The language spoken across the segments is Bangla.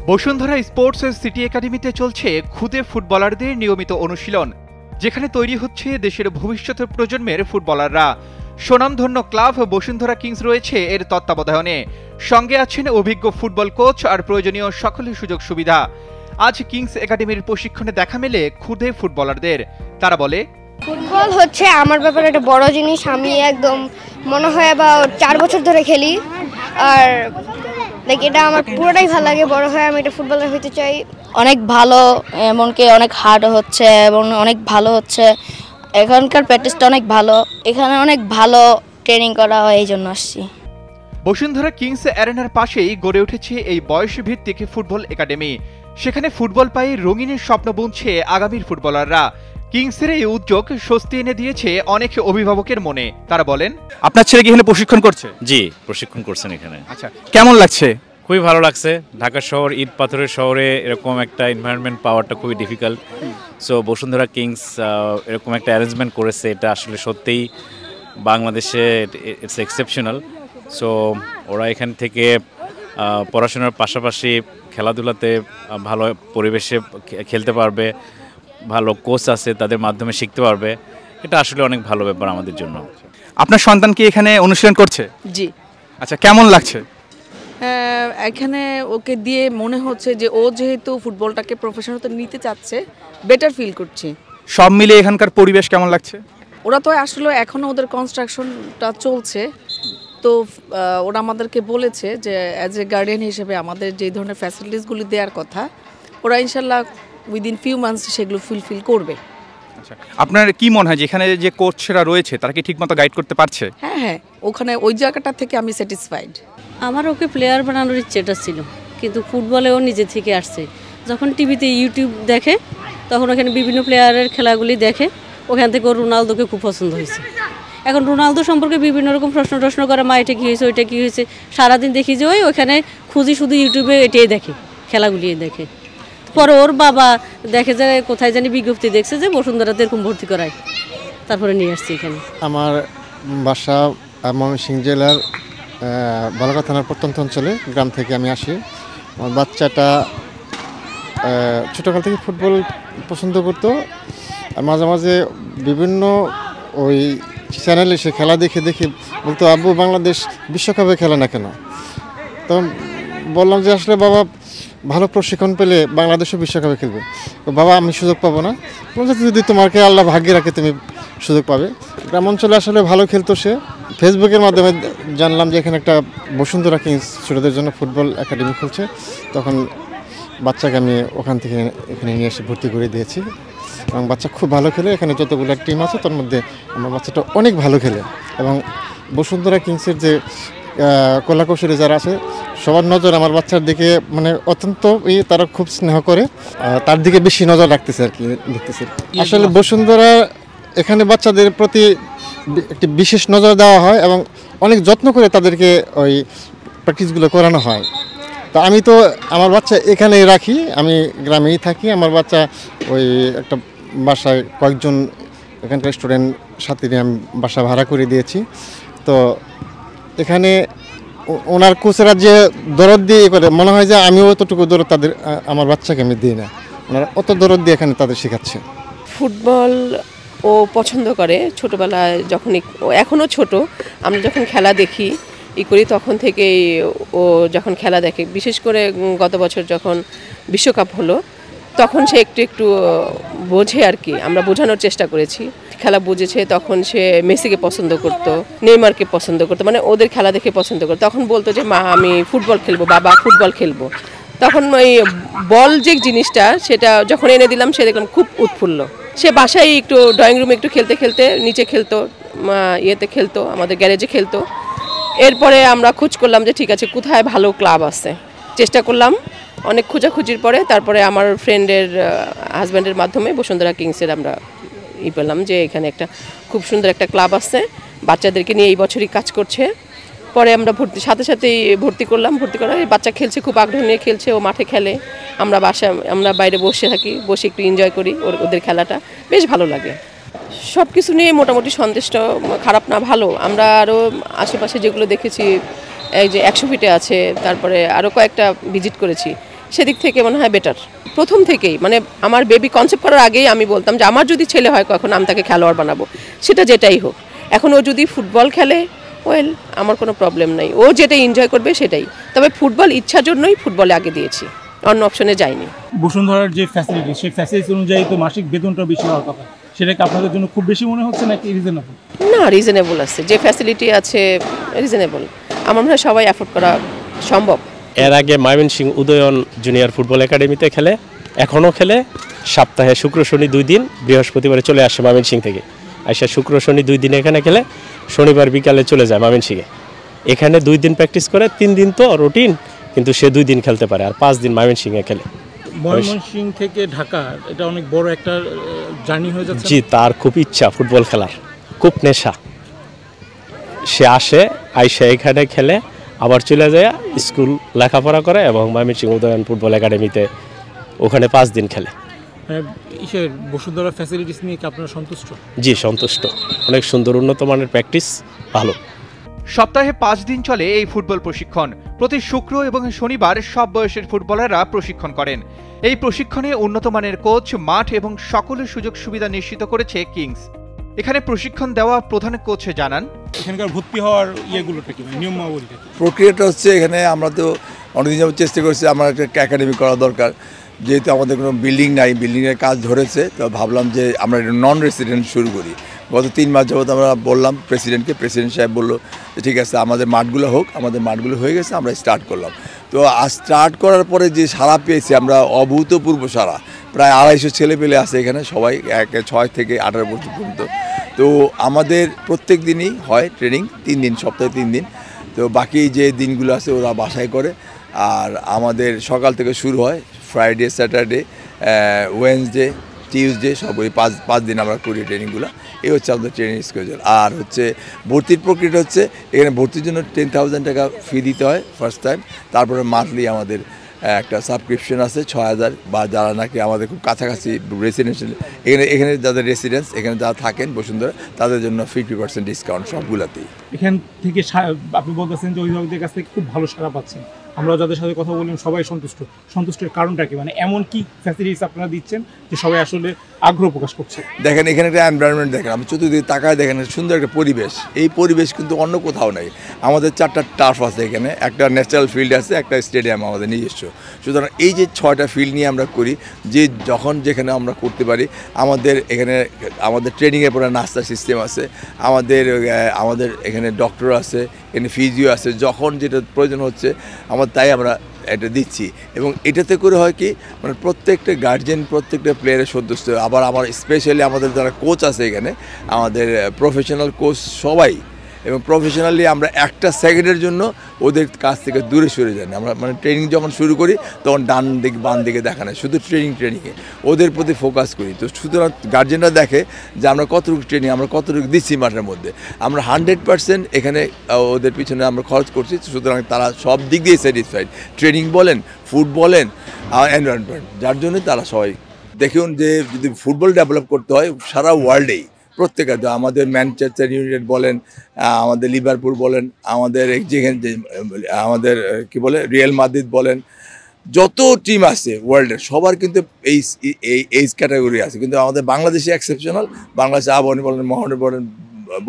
বসুন্ধরা স্পোর্টস সিটি একাডেমিতে চলছে খুদে ফুটবলারদের নিয়মিত অনুশীলন, যেখানে তৈরি হচ্ছে দেশের ভবিষ্যতের প্রজন্মের ফুটবলাররা। স্বনামধন্য ক্লাব বসুন্ধরা কিংস রয়েছে এর তত্ত্বাবধানে। সঙ্গে আছেন অভিজ্ঞ ফুটবল কোচ আর প্রয়োজনীয় সকল সুযোগ সুবিধা। আজ কিংস একাডেমির প্রশিক্ষণে দেখা মেলে খুদে ফুটবলারদের। তারা বলে, ফুটবল হচ্ছে আমার ব্যাপারে একটা বড় জিনিস। আমি একদম মনে হয় বা 4 বছর ধরে খেলি, আর এটা আমার পুরোটাই ভালো লাগে। বড় হয়ে আমি এটা ফুটবলার হতে চাই। অনেক ভালো, এমনকি অনেক হার্ড হচ্ছে এবং অনেক ভালো হচ্ছে। এখানকার প্র্যাকটিসটা অনেক ভালো, এখানে অনেক ভালো ট্রেনিং করা হয়, এই জন্য আসছি। বসুন্ধরা কিংস অ্যারেনার পাশেই গড়ে উঠেছে এই বয়সভিত্তিক ফুটবল একাডেমি। সেখানে ফুটবল পায়ে রঙিনের স্বপ্ন বুনছে আগামীর ফুটবলাররা। কিংসের এই উদ্যোগ স্বস্তি এনে দিয়েছে অনেক অভিভাবকের মনে। তারা বলেন, আপনার ছেলে কি এখানে প্রশিক্ষণ করছে? জি, প্রশিক্ষণ করছেন এখানে। আচ্ছা, কেমন লাগছে? খুবই ভালো লাগছে। ঢাকা শহর, ইট পাথরের শহরে এরকম একটা এনভায়রনমেন্ট পাওয়াটা খুবই ডিফিকাল্ট। সো বসুন্ধরা কিংস এরকম একটা অ্যারেঞ্জমেন্ট করেছে, এটা আসলে সত্যিই বাংলাদেশে ইটস এক্সেপশনাল। সো ওরা এখান থেকে পড়াশোনার পাশাপাশি খেলাধুলাতে ভালো পরিবেশে খেলতে পারবে, ভালো কোচ আছে তাদের মাধ্যমে শিখতে পারবে। এটা আসলে অনেক ভালো ব্যাপার আমাদের জন্য। আপনার সন্তান কি এখানে অনুশীলন করছে? জি। আচ্ছা, কেমন লাগছে? এখানে ওকে দিয়ে মনে হচ্ছে যে ও যেহেতু ফুটবলটাকে প্রফেশনাল নিতে চাচ্ছে, বেটার ফিল করছি। সব মিলে এখানকার পরিবেশ কেমন লাগছে? ওরা তো আসলে এখনও ওদের কনস্ট্রাকশনটা চলছে, তো ওরা আমাদেরকে বলেছে যে অ্যাজ এ গার্ডিয়ান হিসেবে আমাদের যে ধরনের ফ্যাসিলিটিসগুলি দেওয়ার কথা, ওরা ইনশাল্লাহ উইদিন ফিউ মান্থস সেগুলো ফুলফিল করবে। আচ্ছা, আপনার কি মনে হয় যে এখানে যে কোচরা রয়েছে তারা কি ঠিকমতো গাইড করতে পারছে? হ্যাঁ, ওখানে ওই জায়গাটা থেকে আমি স্যাটিসফাইড। আমার ওকে প্লেয়ার বানানোর ইচ্ছেটা ছিল, কিন্তু ফুটবলেও নিজে থেকে আসছে। যখন টিভিতে ইউটিউব দেখে, তখন ওখানে বিভিন্ন প্লেয়ারের খেলাগুলি দেখে, ওখান থেকে ওর রোনালদোকে খুব পছন্দ হয়েছে। এখন রোনালদো সম্পর্কে বিভিন্ন রকম প্রশ্ন করে, মা এটা কী হয়েছে, ওইটা কী হয়েছে। সারাদিন দেখি যে ওইখানে খুঁজি, শুধু ইউটিউবে এটাই দেখে, খেলাগুলি দেখে। পরে ওর বাবা দেখে যে কোথায় জানি বিজ্ঞপ্তি দেখছে যে বসুন্ধরাতে এরকম ভর্তি করায়, তারপরে নিয়ে আসছি এখানে। আমার বাসা ময়মনসিংহ জেলার বালাকা থানার প্রত্যন্ত অঞ্চলে, গ্রাম থেকে আমি আসি। আমার বাচ্চাটা ছোটোকাল থেকে ফুটবল পছন্দ করতো, আর মাঝে মাঝে বিভিন্ন ওই চ্যানেলে সে খেলা দেখে দেখে বলতো, আব্বু বাংলাদেশ বিশ্বকাপে খেলে না কেন? তো বললাম যে আসলে বাবা, ভালো প্রশিক্ষণ পেলে বাংলাদেশও বিশ্বকাপে খেলবে। তো বাবা, আমি সুযোগ পাবো না? যদি তোমাকে আল্লাহ ভাগ্যে রাখে তুমি সুযোগ পাবে। গ্রাম অঞ্চলে আসলে ভালো খেলতো সে। ফেসবুকের মাধ্যমে জানলাম যে এখানে একটা বসুন্ধরা কিংস ছোটোদের জন্য ফুটবল একাডেমি খুলছে। তখন বাচ্চাকে আমি ওখান থেকে এখানে নিয়ে এসে ভর্তি করে দিয়েছি, এবং বাচ্চা খুব ভালো খেলে। এখানে যতগুলো টিম আছে তার মধ্যে আমার বাচ্চাটা অনেক ভালো খেলে, এবং বসুন্ধরা কিংসের যে কলাকৌশলী যারা আছে সবার নজর আমার বাচ্চার দিকে মানে অত্যন্ত তারা খুব স্নেহ করে, তার দিকে বেশি নজর রাখতেছে আর কি, দেখতেছে। আসলে বসুন্ধরা এখানে বাচ্চাদের প্রতি একটি বিশেষ নজর দেওয়া হয়, এবং অনেক যত্ন করে তাদেরকে ওই প্র্যাকটিসগুলো করানো হয়। তো আমি তো আমার বাচ্চা এখানেই রাখি, আমি গ্রামেই থাকি। আমার বাচ্চা ওই একটা বাসায় কয়েকজন এখানকার স্টুডেন্ট সাথে নিয়ে আমি বাসা ভাড়া করে দিয়েছি। তো এখানে ওনার কোচেরা যে দরদ দিয়ে করে, মনে হয় যে আমিও অতটুকু দরদ তাদের আমার বাচ্চাকে আমি দিই না, ওনারা অত দরদ দিয়ে এখানে তাদের শেখাচ্ছে। ফুটবল ও পছন্দ করে ছোটোবেলায়, যখন এখনও ছোট, আমরা যখন খেলা দেখি করি তখন থেকেই ও যখন খেলা দেখে, বিশেষ করে গত বছর যখন বিশ্বকাপ হলো তখন সে একটু একটু বোঝে আর কি, আমরা বোঝানোর চেষ্টা করেছি। খেলা বুঝেছে, তখন সে মেসিকে পছন্দ করতো, নেইমারকে পছন্দ করতো, মানে ওদের খেলা দেখে পছন্দ করতো। তখন বলতো যে মা, আমি ফুটবল খেলবো, বাবা ফুটবল খেলবো। তখন ওই বল যে জিনিসটা, সেটা যখন এনে দিলাম সে দেখলাম খুব উৎফুল্ল। সে বাসায় একটু ড্রয়িং রুমে একটু খেলতে খেলতে নিচে খেলতো, ইয়েতে খেলতো, আমাদের গ্যারেজে খেলতো। এরপরে আমরা খোঁজ করলাম যে ঠিক আছে কোথায় ভালো ক্লাব আছে, চেষ্টা করলাম অনেক খোঁজাখুঁজির পরে। তারপরে আমার ফ্রেন্ডের হাজব্যান্ডের মাধ্যমে বসুন্ধরা কিংসের আমরা পেলাম যে এখানে একটা খুব সুন্দর একটা ক্লাব আছে, বাচ্চাদেরকে নিয়ে এই বছরই কাজ করছে। পরে আমরা সাথে সাথেই ভর্তি করলাম। ভর্তি করার বাচ্চা খেলছে, খুব আগ্রহ নিয়ে খেলছে, ও মাঠে খেলে, আমরা বাইরে বসে থাকি, বসে একটু এনজয় করি ওদের খেলাটা, বেশ ভালো লাগে। সব কিছু নিয়ে মোটামুটি সন্তুষ্ট, খারাপ না, ভালো। আমরা আরও আশেপাশে যেগুলো দেখেছি, এই যে 100 ফিটে আছে, তারপরে আরও কয়েকটা ভিজিট করেছি, সেদিক থেকে মনে হয় বেটার। প্রথম থেকেই মানে আমার বেবি কনসেপ্ট করার আগেই আমি বলতাম যে আমার যদি ছেলে হয় কখন আমি তাকে খেলোয়াড় বানাবো, সেটা যেটাই হোক। এখন ও যদি ফুটবল খেলে ওয়েল আমার কোনো প্রবলেম নাই, ও যেটা এনজয় করবে সেটাই। তবে ফুটবল ইচ্ছার জন্যই ফুটবলে আগে দিয়েছি, অন্য অপশনে যাইনি। বসুন্ধরার যে ফ্যাসিলিটি, সেই ফ্যাসিলিটি অনুযায়ী তো মাসিক বেতনটা বেশি হওয়ার কথা, সেটাকে আপনাদের জন্য খুব বেশি মনে হচ্ছে নাকি রিজনেবল? না, রিজনেবল আছে, যে ফ্যাসিলিটি আছে রিজনেবল। আমার মনে হয় সবাই অ্যাফোর্ড করা সম্ভব। এর আগে ময়মনসিংহ উদয়ন জুনিয়র ফুটবল একাডেমিতে খেলে, এখনও খেলে। সপ্তাহে শুক্র শনি 2 দিন, বৃহস্পতিবারে চলে আসে ময়মনসিংহ থেকে, আইসা শুক্র শনি 2 দিন এখানে খেলে, শনিবার বিকালে চলে যায় ময়মনসিংহে। এখানে 2 দিন প্র্যাকটিস করে, 3 দিন তো রুটিন, কিন্তু সে 2 দিন খেলতে পারে, আর 5 দিন ময়মনসিংহে খেলে। ময়মনসিংহ থেকে ঢাকা এটা অনেক বড় একটা জার্নি হয়ে যাচ্ছে। জি, তার খুব ইচ্ছা ফুটবল খেলার, খুব নেশা। সে আসে, আইসা এখানে খেলে, আবার চলে যায় স্কুল লেখাপড়া করে এবং ময়মনসিংহ উদয়ন ফুটবল একাডেমিতে ওখানে 5 দিন খেলে। বসুন্ধরা ফ্যাসিলিটিস নিয়ে কি আপনারা সন্তুষ্ট? জি, সন্তুষ্ট। অনেক সুন্দর, উন্নত মানের প্র্যাকটিস, ভালো। সপ্তাহে 5 দিন চলে এই ফুটবল প্রশিক্ষণ। প্রতি শুক্র এবং শনিবার সব বয়সের ফুটবলাররা প্রশিক্ষণ করেন। এই প্রশিক্ষণে উন্নত মানের কোচ, মাঠ এবং সকলের সুযোগ সুবিধা নিশ্চিত করেছে কিংস। এখানে প্রশিক্ষণ দেওয়া প্রধান কোচ জানান, এখানকার ভর্তি হওয়ার ইয়েগুলোটা কি, নিয়মাবলীটা, প্রক্রিয়াটা হচ্ছে এখানে আমরা তো অনেকদিন যাবত চেষ্টা করছি আমার একটা একাডেমি করা দরকার। যেহেতু আমাদের কোনো বিল্ডিং নাই, বিল্ডিংয়ের কাজ ধরেছে, তো ভাবলাম যে আমরা একটা নন রেসিডেন্ট শুরু করি। গত 3 মাস যাবত আমরা বললাম প্রেসিডেন্টকে, প্রেসিডেন্ট সাহেব বললো যে ঠিক আছে আমাদের মাঠগুলো হোক। আমাদের মাঠগুলো হয়ে গেছে, আমরা স্টার্ট করলাম। তো আজ স্টার্ট করার পরে যে সাড়া পেয়েছি আমরা, অভূতপূর্ব সাড়া। প্রায় 250 ছেলে পেলে আছে এখানে, সবাই 6 থেকে 18 বছর পর্যন্ত। তো আমাদের প্রত্যেক দিনই হয় ট্রেনিং, 3 দিন, সপ্তাহে 3 দিন। তো বাকি যে দিনগুলো আছে ওরা বাসায় করে। আর আমাদের সকাল থেকে শুরু হয়, ফ্রাইডে, স্যাটারডে, ওয়েডনেসডে, টিউসডে, সব ওই 5 দিন আমরা করি ট্রেনিংগুলো। এই হচ্ছে আমাদের ট্রেনিং স্কেজুল। আর হচ্ছে ভর্তির প্রক্রিয়াটা হচ্ছে এখানে ভর্তির জন্য 10,000 টাকা ফি দিতে হয় ফার্স্ট টাইম। তারপরে মান্থলি আমাদের একটা সাবস্ক্রিপশন আছে 6,000, বা যারা নাকি আমাদের খুব কাছাকাছি রেসিডেন্সিয়াল, এখানে যাদের রেসিডেন্স, এখানে যারা থাকেন বসুন্ধরা, তাদের জন্য 50% ডিসকাউন্ট সবগুলাতেই। এখান থেকে আপনি বলতেছেন যে অভিভাবকদের কাছ থেকে খুব ভালো সাড়া পাচ্ছেন। আমরা যাদের সাথে কথা বললাম সবাই সন্তুষ্ট। সন্তুষ্টের কারণটা কি, মানে এমন কি ফ্যাসিলিটিস আপনারা দিচ্ছেন যে সবাই আসলে আগ্রহ প্রকাশ করছে? দেখেন এখানে একটা এনভায়রনমেন্ট দেখেন, আমি চতুর্দিকে তাকায় দেখেন সুন্দর একটা পরিবেশ। এই পরিবেশ কিন্তু অন্য কোথাও নাই। আমাদের 4টা টার্ফ আছে এখানে, একটা ন্যাচারাল ফিল্ড আছে, একটা স্টেডিয়াম আমাদের নিজস্ব। সুতরাং এই যে 6টা ফিল্ড নিয়ে আমরা করি, যে যখন যেখানে আমরা করতে পারি। আমাদের এখানে আমাদের ট্রেনিংয়ের পরে নাস্তা সিস্টেম আছে, আমাদের এখানে ডক্টর আছে, এখানে ফিজিও আছে, যখন যেটা প্রয়োজন হচ্ছে তাই আমরা এটা দিচ্ছি। এবং এটাতে করে হয় কি, মানে প্রত্যেকটা গার্জেন, প্রত্যেকটা প্লেয়ারের সন্তুষ্ট। আবার আমার স্পেশালি আমাদের যারা কোচ আছে এখানে, আমাদের প্রফেশনাল কোচ সবাই, এবং প্রফেশনালি আমরা একটা সেকেন্ডের জন্য ওদের কাছ থেকে দূরে সরে যাই না। আমরা মানে ট্রেনিং যখন শুরু করি তখন ডান দিক বাম দিকে দেখা নেই, শুধু ট্রেনিংয়ে ওদের প্রতি ফোকাস করি। তো সুতরাং গার্জেনরা দেখে যে আমরা কতটুকু ট্রেনিং, আমরা কতটুকু দিচ্ছি মাঠের মধ্যে। আমরা 100% এখানে ওদের পিছনে আমরা খরচ করছি। সুতরাং তারা সব দিক দিয়ে স্যাটিসফাইড, ট্রেনিং বলেন, ফুড বলেন, এনভায়রনমেন্ট, যার জন্য তারা সবাই। দেখুন যে যদি ফুটবল ডেভেলপ করতে হয় সারা ওয়ার্ল্ডেই, প্রত্যেকের, আমাদের ম্যানচেস্টার ইউনাইটেড বলেন, আমাদের লিভারপুল বলেন, আমাদের যেখানে আমাদের কি বলে রিয়াল মাদ্রিদ বলেন, যত টিম আছে ওয়ার্ল্ডের সবার কিন্তু এই ক্যাটাগরি আছে। কিন্তু আমাদের বাংলাদেশে এক্সেপশনাল, বাংলাদেশে আবাহনী বলেন, মোহন বলেন,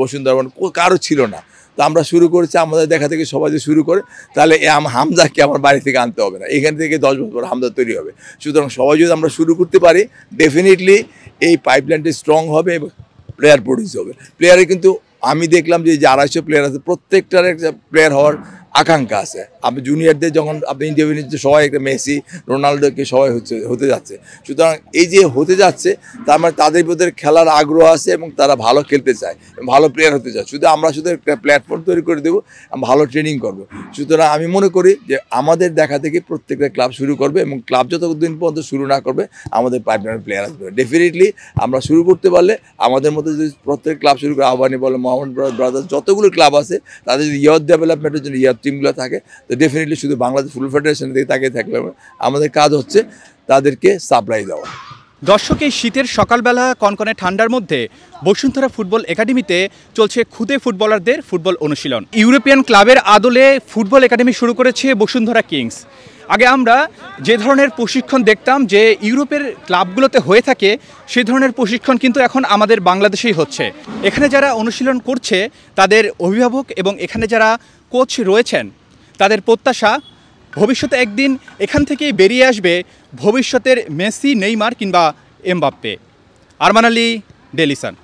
বসুন্ধরা বলেন, কারো ছিল না। তো আমরা শুরু করেছি, আমাদের দেখা থেকে সবাই যে শুরু করে, তাহলে হামজাকে আমার বাড়ি থেকে আনতে হবে না, এখান থেকে 10 বছর পর হামজা তৈরি হবে। সুতরাং সবাই যদি আমরা শুরু করতে পারি, ডেফিনেটলি এই পাইপলাইনটি স্ট্রং হবে এবং প্লেয়ার প্রডিউস হবে। প্লেয়ারে কিন্তু আমি দেখলাম যে 250 প্লেয়ার আছে, প্রত্যেকটার একটা প্লেয়ার হওয়ার আকাঙ্ক্ষা আছে। আপনি জুনিয়রদের যখন আপনি ইন্টারভিউ নিচ্ছে, সবাই একটা মেসি, রোনাল্ডোকে সবাই হতে যাচ্ছে। সুতরাং এই যে হতে যাচ্ছে, তার মানে তাদের ভিতরে খেলার আগ্রহ আছে এবং তারা ভালো খেলতে চায়, ভালো প্লেয়ার হতে চায়। আমরা শুধু একটা প্ল্যাটফর্ম তৈরি করে দেবো, ভালো ট্রেনিং করবো। সুতরাং আমি মনে করি যে আমাদের দেখা থেকে প্রত্যেকটা ক্লাব শুরু করবে, এবং ক্লাব যতদিন পর্যন্ত শুরু না করবে আমাদের পাইপলাইনের প্লেয়ার আসবে। ডেফিনেটলি আমরা শুরু করতে পারলে, আমাদের মধ্যে যদি প্রত্যেক ক্লাব শুরু করে, আবাহনী বলে, মোহাম্মদ ব্রাদার্স, যতগুলো ক্লাব আছে, তাদের যদি ইয়থ ডেভেলপমেন্টের জন্য ইয়থ টিমগুলো থাকে, তো ডেফিনেটলি শুধু বাংলাদেশ ফুটবল ফেডারেশনের দিকে তাকিয়ে থাকলে আমাদের কাজ হচ্ছে তাদেরকে সাপ্লাই দেওয়া। দর্শক, এই শীতের সকালবেলা কনকনে ঠান্ডার মধ্যে বসুন্ধরা ফুটবল একাডেমিতে চলছে খুদে ফুটবলারদের ফুটবল অনুশীলন। ইউরোপিয়ান ক্লাবের আদলে ফুটবল একাডেমি শুরু করেছে বসুন্ধরা কিংস। আগে আমরা যে ধরনের প্রশিক্ষণ দেখতাম যে ইউরোপের ক্লাবগুলোতে হয়ে থাকে, সেই ধরনের প্রশিক্ষণ কিন্তু এখন আমাদের বাংলাদেশেই হচ্ছে। এখানে যারা অনুশীলন করছে তাদের অভিভাবক এবং এখানে যারা কোচ রয়েছেন তাদের প্রত্যাশা ভবিষ্যতে একদিন এখান থেকেই বেরিয়ে আসবে ভবিষ্যতের মেসি, নেইমার কিংবা Mbappe. Arman Ali, Daily Sun.